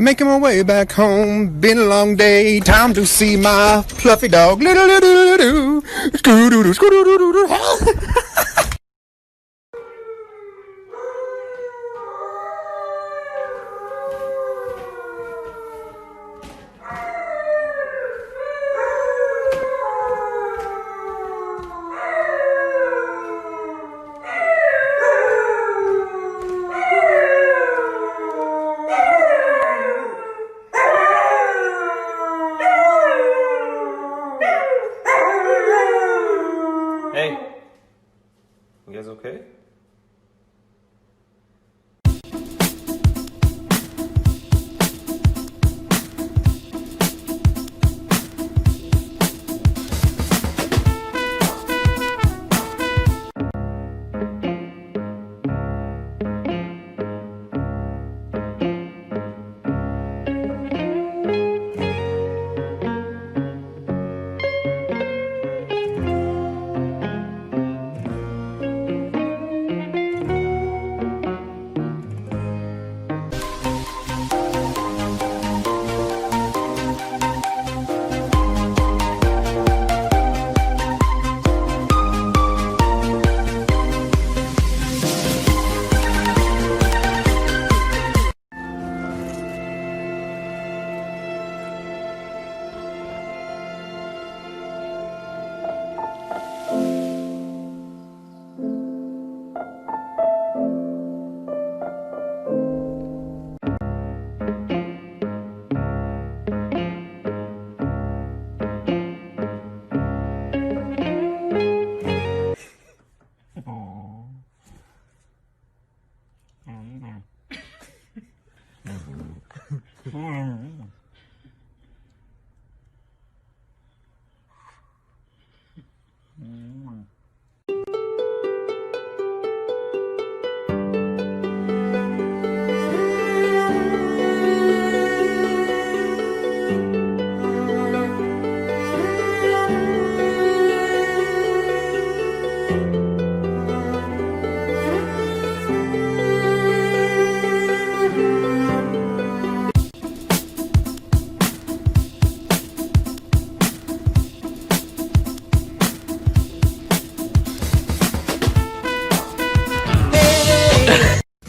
Making my way back home, been a long day, time to see my fluffy dog. Hey, you guys okay?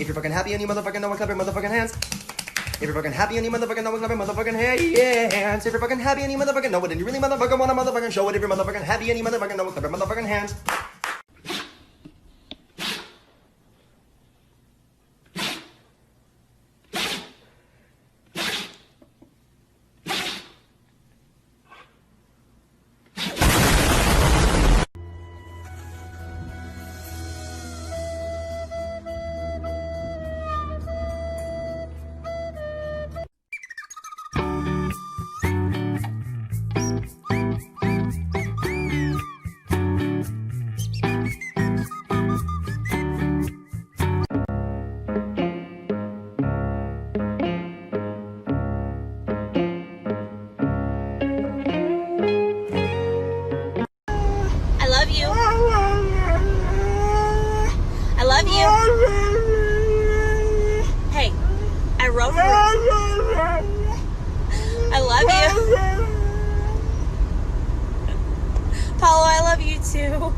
If you're fucking happy and you motherfucking know it, clap your motherfucking hands. If you're fucking happy and you motherfucking know it, clap your motherfucking hands. If you're fucking happy and you motherfucking know it, and you really motherfucking wanna motherfucking show it. If you're motherfucking happy and you motherfucking know it, clap your motherfucking hands. I love you. Hey, I wrote for it. I love you. Paulo, I love you too.